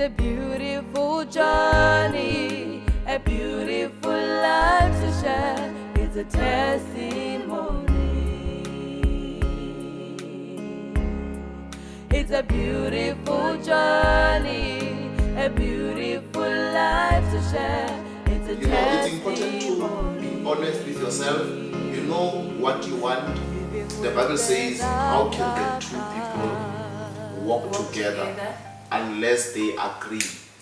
It's a beautiful journey, a beautiful life to share. It's a testimony. It's a beautiful journey, a beautiful life to share. It's a testimony. It's important to be honest with yourself. You know what you want. The Bible says, how can the two people walk together unless they agree?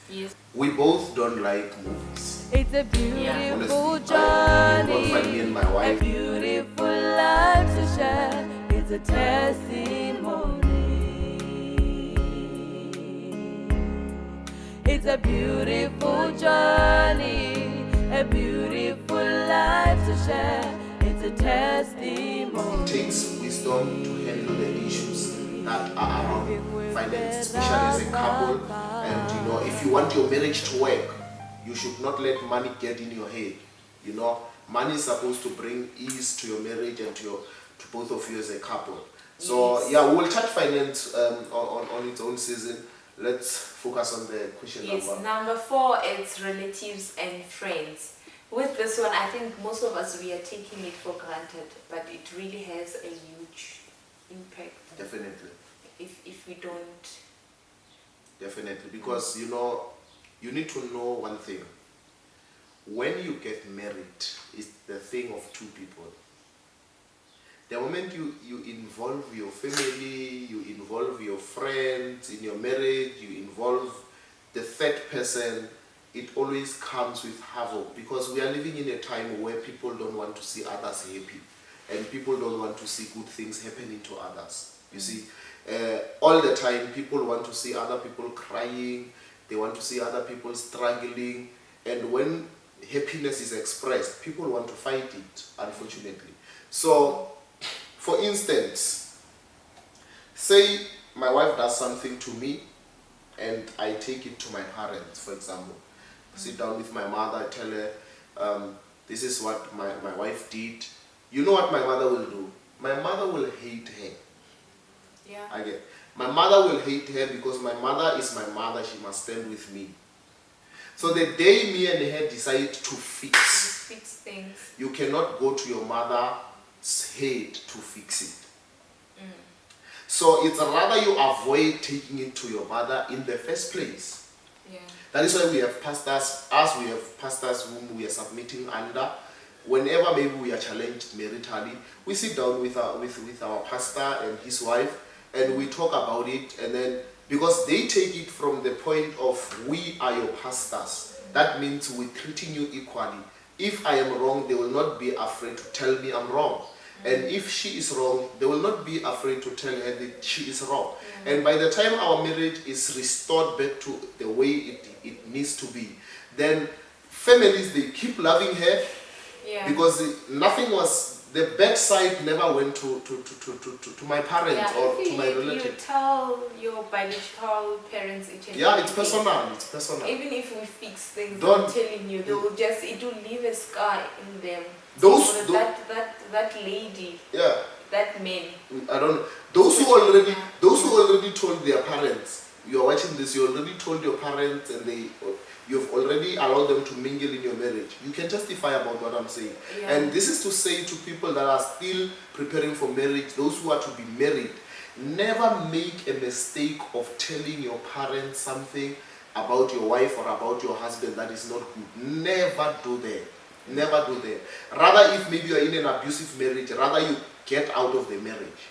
Yes. We both don't like movies. It's a beautiful Honestly, I journey, don't find me and my wife. a beautiful life to share. It's a testimony. It's a beautiful journey, a beautiful life to share. It's a testimony. It takes wisdom to handle the issues that are around finance, especially as a couple. And if you want your marriage to work, you should not let money get in your head. Money is supposed to bring ease to your marriage and to both of you as a couple. So Yes. yeah, we will touch finance on its own season. Let's focus on the question Yes, number. number 4 is relatives and friends. With this one, I think most of us, we are taking it for granted, but it really has a huge impact. Definitely. If we don't. Definitely, because you need to know one thing. When you get married, it's the thing of two people. The moment you involve your family, you involve your friends in your marriage, you involve the third person, it always comes with havoc, because we are living in a time where people don't want to see others happy, and people don't want to see good things happening to others. You see, all the time people want to see other people crying, they want to see other people struggling, and when happiness is expressed, people want to fight it, unfortunately. So, for instance, say my wife does something to me and I take it to my parents, for example. Sit down with my mother, I tell her, this is what my wife did. You know what my mother will do? My mother will hate her. Yeah. Again, my mother will hate her because my mother is my mother, she must stand with me. So the day me and her decide to fix things. you cannot go to your mother's head to fix it. So it's rather you avoid taking it to your mother in the first place. Yeah. That is why we have pastors, as we have pastors whom we are submitting under. Whenever maybe we are challenged maritally, we sit down with our pastor and his wife, and we talk about it. And then, because they take it from the point of we are your pastors, that means we're treating you equally. If I am wrong, they will not be afraid to tell me I'm wrong. And if she is wrong, they will not be afraid to tell her that she is wrong. And by the time our marriage is restored back to the way it needs to be, then families, they keep loving her. Yeah. Because nothing was, the bad side never went to my parents or to my relatives. You tell your biological parents each and Yeah, it's everything. personal. It's personal. Even if we fix things, Don't- I'm telling you, they will just, it will leave a scar in them. Those- So that lady, Yeah, that man. I don't know. Those who already told their parents, you are watching this, you already told your parents, and you've already allowed them to mingle in your marriage. You can testify about what I'm saying. Yeah. And this is to say to people that are still preparing for marriage, those who are to be married, never make a mistake of telling your parents something about your wife or about your husband that is not good. Never do that. Never do that. Rather, if maybe you are in an abusive marriage, rather you get out of the marriage.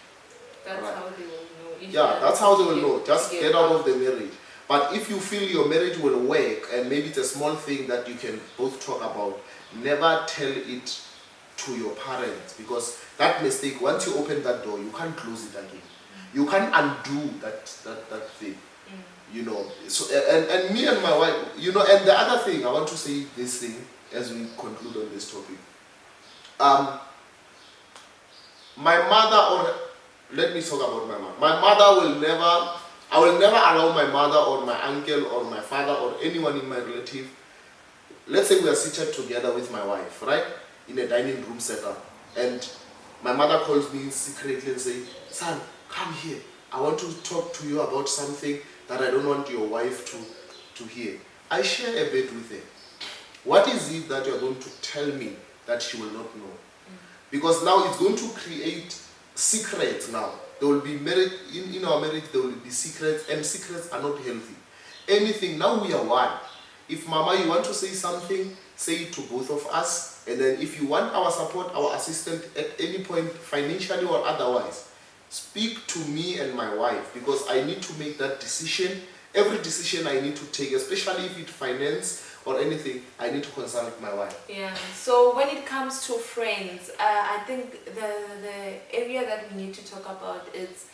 That's Right. how they will know. If Yeah, they that's how they will get- know. Just to get out of the marriage. But if you feel your marriage will work, and maybe it's a small thing that you can both talk about, never tell it to your parents, because that mistake, once you open that door, you can't close it again. You can't undo that thing. So and me and my wife, and the other thing I want to say, this thing as we conclude on this topic. My mother, or let me talk about my mother. My mother I will never allow my mother or my uncle or my father or anyone in my relative. Let's say we are seated together with my wife, right, in a dining room setup, and my mother calls me secretly and say, "Son, come here. I want to talk to you about something that I don't want your wife to hear. I share a bed with her. What is it that you're going to tell me that she will not know? Because now it's going to create secrets now. There will be marriage, in our marriage there will be secrets, and secrets are not healthy. Anything, now we are one. If Mama, you want to say something, say it to both of us. And then if you want our support, our assistance at any point, financially or otherwise, speak to me and my wife, because I need to make that decision. Every decision I need to take, especially if it's finance or anything, I need to consult my wife. Yeah, so when it comes to friends, I think the area that we need to talk about is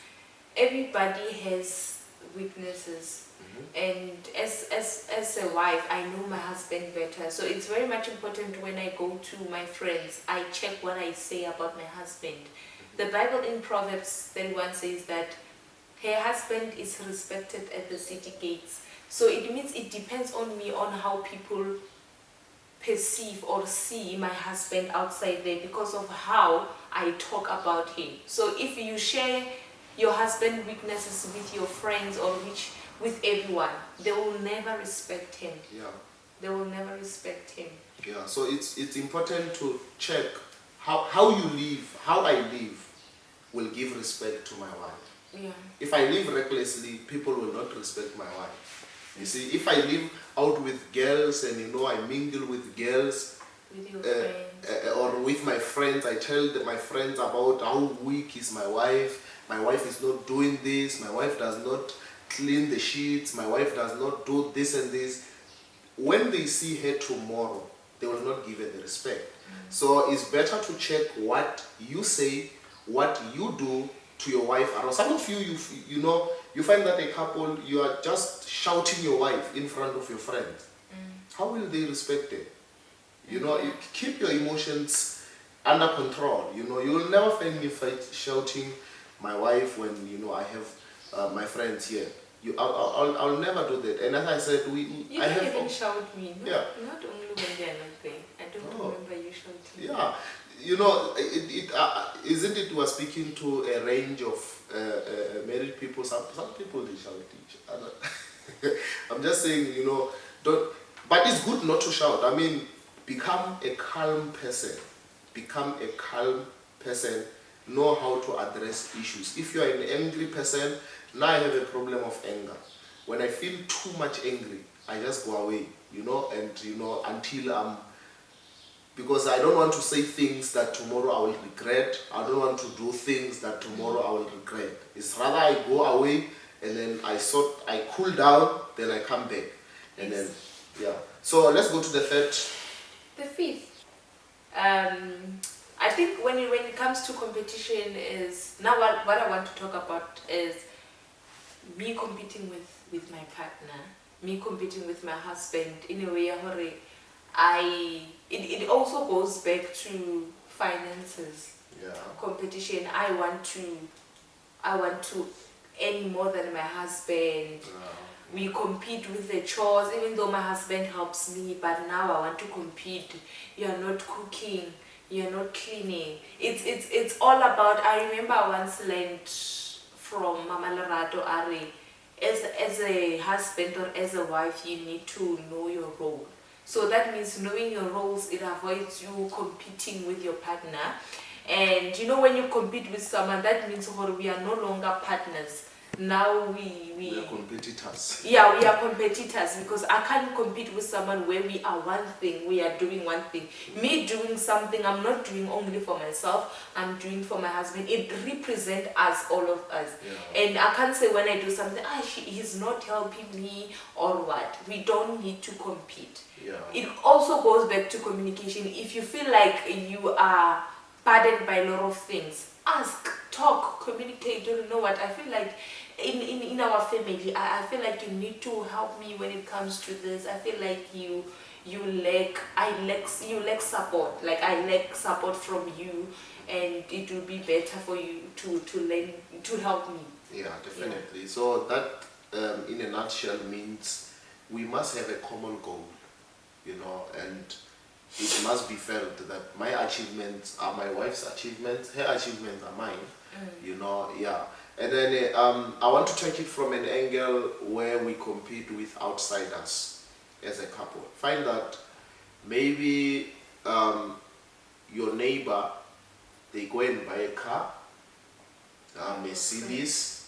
everybody has weaknesses. And as a wife, I know my husband better, so it's very much important when I go to my friends, I check what I say about my husband. The Bible in Proverbs 31 says that her husband is respected at the city gates. So it means it depends on me on how people perceive or see my husband outside there because of how I talk about him. So if you share your husband's weaknesses with your friends or with everyone, they will never respect him. Yeah. They will never respect him. Yeah, so it's important to check how you live, how I live will give respect to my wife. Yeah. If I live recklessly, people will not respect my wife. You see, if I live out with girls and I mingle with girls, With your friends. or with my friends, I tell my friends about how weak is my wife is not doing this, my wife does not clean the sheets, my wife does not do this and this. When they see her tomorrow, they will not give her the respect. So it's better to check what you say, what you do to your wife. Some of you find that a couple, you are just shouting your wife in front of your friends. How will they respect it? You keep your emotions under control. You will never find me shouting my wife when I have my friends here. I'll never do that. And as I said, You don't even shout me. Yeah. Not only when they are not there. I don't remember you shouting. Yeah. Isn't it we're speaking to a range of married people? Some people they shout each other. I'm just saying, don't. But it's good not to shout. I mean, become a calm person. Become a calm person. Know how to address issues. If you are an angry person, now I have a problem of anger. When I feel too much angry, I just go away, until I'm, because I don't want to say things that tomorrow I will regret. I don't want to do things that tomorrow I will regret. It's rather I go away and then I cool down, then I come back. And then, yeah. So let's go to the third. The fifth. I think when it comes to competition is, now what I want to talk about is me competing with my partner, me competing with my husband in a way where it also goes back to finances. Yeah. Competition. I want to earn more than my husband. We compete with the chores, even though my husband helps me, but now I want to compete. You are not cooking, you are not cleaning. It's all about, I remember I once learned from Mama Lerato Ari, as a husband or as a wife, you need to know your role. So that means knowing your roles, it avoids you competing with your partner. And when you compete with someone, that means we are no longer partners. Now we are competitors. Yeah, we are competitors, because I can't compete with someone where we are one thing, we are doing one thing. Me doing something, I'm not doing only for myself, I'm doing for my husband. It represents us, all of us. Yeah. And I can't say when I do something, he's not helping me or what. We don't need to compete. Yeah. It also goes back to communication. If you feel like you are burdened by a lot of things, ask, talk, communicate. You know what? I feel like in our family, I feel like you need to help me when it comes to this. I feel like you lack support. Like I lack support from you, and it will be better for you to help me. Yeah, definitely. Yeah. So that, in a nutshell, means we must have a common goal, and it must be felt that my achievements are my wife's achievements, her achievements are mine, yeah. And then I want to take it from an angle where we compete with outsiders as a couple. Find that maybe your neighbor, they go and buy a car, Mercedes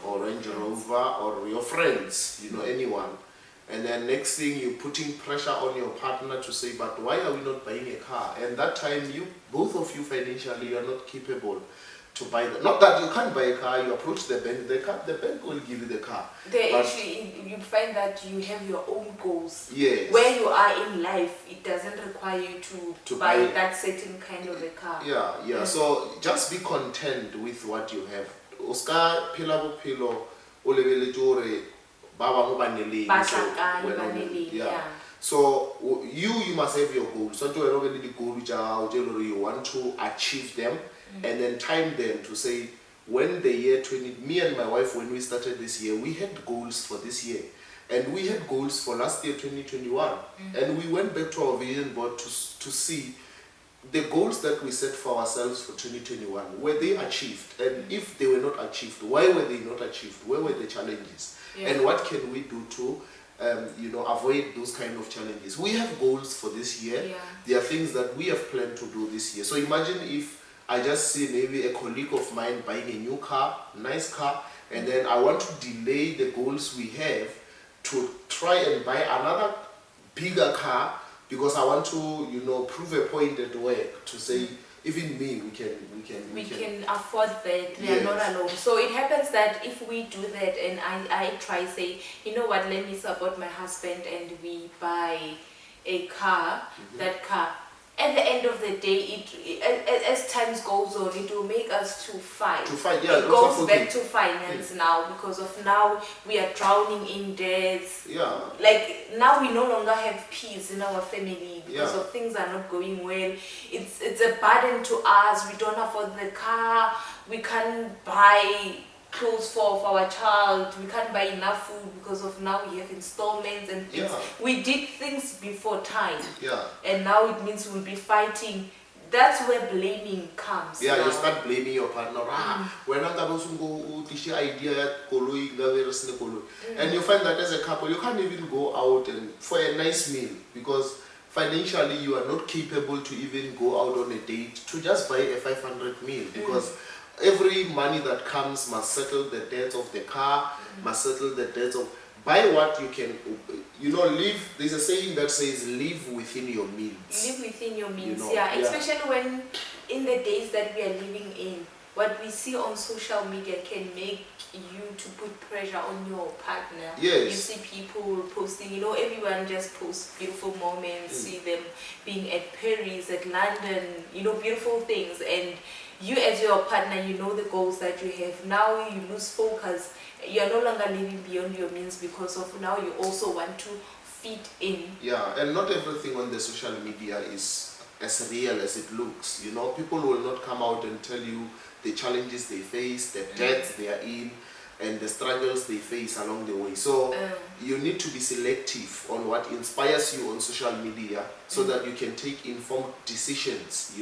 or Range Rover, or your friends, you know, anyone. And then next thing, you're putting pressure on your partner to say, but why are we not buying a car? And that time, both of you financially, you are not capable to buy that. Not that you can't buy a car, you approach the bank, the bank will give you the car. You find that you have your own goals. Yes. Where you are in life, it doesn't require you to buy that certain kind of a car. Yeah. So just be content with what you have. Oscar pila bophelo o lebeletse hore ba bangwe ba neleng. Yeah. So you must have your goals. So you want to achieve them and then time them to say, when the year 20, me and my wife, when we started this year, we had goals for this year. And we had goals for last year, 2021. And we went back to our vision board to see the goals that we set for ourselves for 2021, were they achieved? And if they were not achieved, why were they not achieved? Where were the challenges? Yeah. And what can we do to avoid those kind of challenges? We have goals for this year. Yeah. There are things that we have planned to do this year. So imagine if I just see maybe a colleague of mine buying a new car, nice car, and then I want to delay the goals we have to try and buy another bigger car because I want to, prove a point at work to say, even me, we can afford that. We are not alone. So it happens that if we do that, and I try say, you know what, let me support my husband, and we buy a car, that car. At the end of the day, as times goes on, it will make us to fight. Yeah, it goes back to finance now, because of now we are drowning in debts. Yeah. Like now we no longer have peace in our family because of things are not going well. It's a burden to us. We don't afford the car. We can't buy clothes for our child. We can't buy enough food because of now we have installments and things. We did things before time. And now it means we'll be fighting. That's where blaming comes. Yeah, now. You start blaming your partner. When I'm idea and you find that as a couple, you can't even go out and for a nice meal because financially you are not capable to even go out on a date to just buy a 500 meal because every money that comes must settle the debts of the car, must settle the debts of... Buy what you can, live. There's a saying that says, live within your means. Live within your means, especially when in the days that we are living in, what we see on social media can make you to put pressure on your partner. Yes. You see people posting, everyone just posts beautiful moments, see them being at Paris, at London, beautiful things. And you as your partner, the goals that you have. Now you lose focus. You are no longer living beyond your means because of now you also want to fit in. Yeah, and not everything on the social media is as real as it looks. People will not come out and tell you the challenges they face, the debts they are in, and the struggles they face along the way. So you need to be selective on what inspires you on social media so that you can take informed decisions,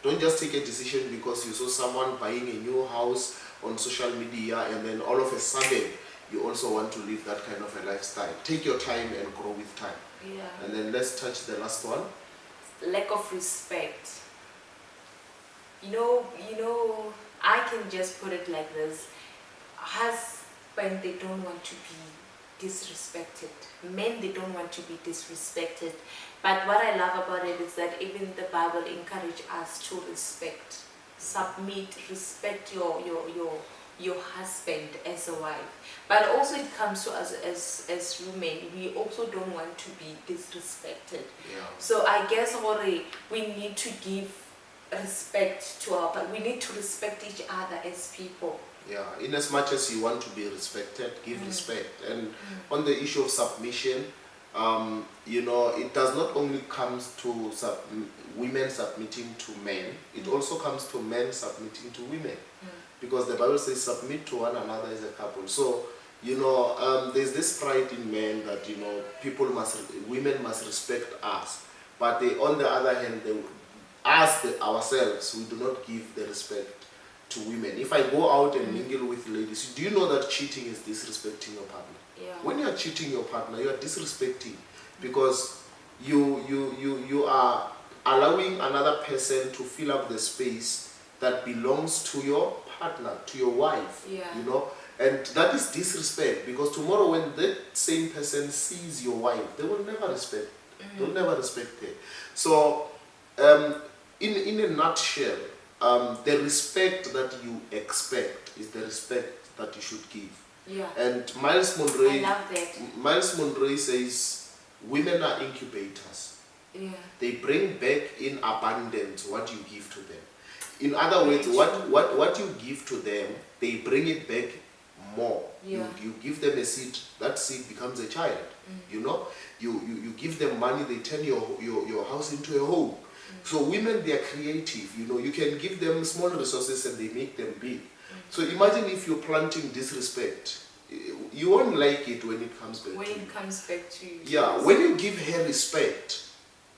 Don't just take a decision because you saw someone buying a new house on social media and then all of a sudden you also want to live that kind of a lifestyle. Take your time and grow with time. Yeah. And then let's touch the last one. Lack of respect. I can just put it like this. Husbands, they don't want to be disrespected. Men, they don't want to be disrespected. But what I love about it is that even the Bible encourages us to respect, submit, respect your husband as a wife. But also it comes to us as women, we also don't want to be disrespected. Yeah. So I guess we need to give respect to we need to respect each other as people. Yeah, in as much as you want to be respected, give respect. And on the issue of submission, it does not only come to women submitting to men, it also comes to men submitting to women. Because the Bible says submit to one another as a couple. So, there's this pride in men that, women must respect us. But on the other hand, ourselves, we do not give the respect to women. If I go out and mingle with ladies, do you know that cheating is disrespecting your partner? Yeah. When you are cheating your partner, you are disrespecting, because you are allowing another person to fill up the space that belongs to your partner, to your wife. Yeah. You know, and that is disrespect, because tomorrow when that same person sees your wife, they will never respect. They'll never respect her. So, in a nutshell, the respect that you expect is the respect that you should give. Yeah. And Miles Monroe, I love that. Miles Monroe says, women are incubators. Yeah. They bring back in abundance what you give to them. In other words, what you give to them, they bring it back more. Yeah. You give them a seed, that seed becomes a child. You know, you give them money, they turn your house into a home. So women, they are creative. You know, you can give them small resources and they make them big. So imagine if you're planting disrespect. You won't like it when it comes back. When it comes back to you. Yeah, when you give her respect,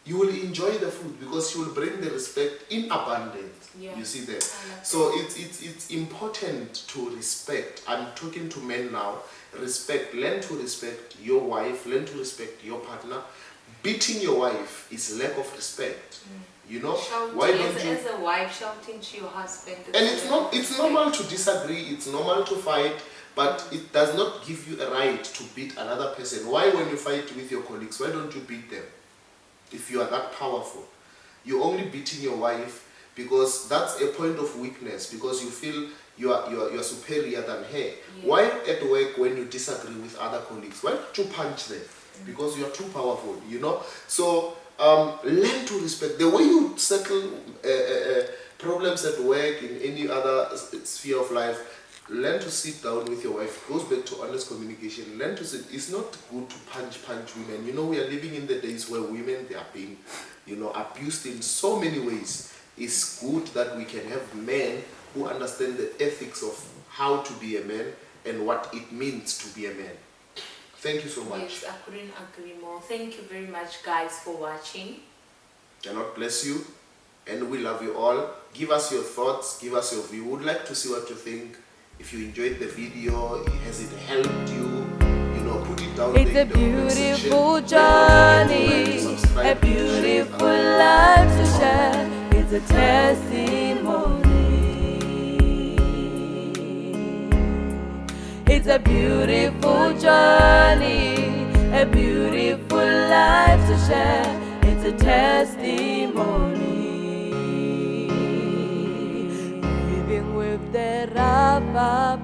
you will enjoy the food, because she will bring the respect in abundance. Yeah. You see that? I like So it's important to respect. I'm talking to men now. Respect. Learn to respect your wife. Learn to respect your partner. Beating your wife is lack of respect. You know, Shouting, why don't you? as a wife, shouting to your husband. And it's normal to disagree. It's normal to fight, but it does not give you a right to beat another person. Why, when you fight with your colleagues, why don't you beat them? If you are that powerful, you're only beating your wife because that's a point of weakness, because you feel you are superior than her. Yeah. Why at work, when you disagree with other colleagues, why don't you punch them? Because you are too powerful, you know. So learn to respect. The way you settle problems at work, in any other sphere of life, learn to sit down with your wife. Goes back to honest communication. Learn to sit. It's not good to punch women. You know, we are living in the days where women, they are being, you know, abused in so many ways. It's good that we can have men who understand the ethics of how to be a man and what it means to be a man. Thank you so much. Yes, I couldn't agree more. Thank you very much, guys, for watching. The Lord bless you, and we love you all. Give us your thoughts, give us your view. We would like to see what you think. If you enjoyed the video, has it helped you? You know, put it down It's there a in the comment beautiful section. journey, Subscribe a to the channel. beautiful life to share. It's a testimony. It's a beautiful journey, a beautiful life to share. It's a testimony. Living with the RAFAPA'S.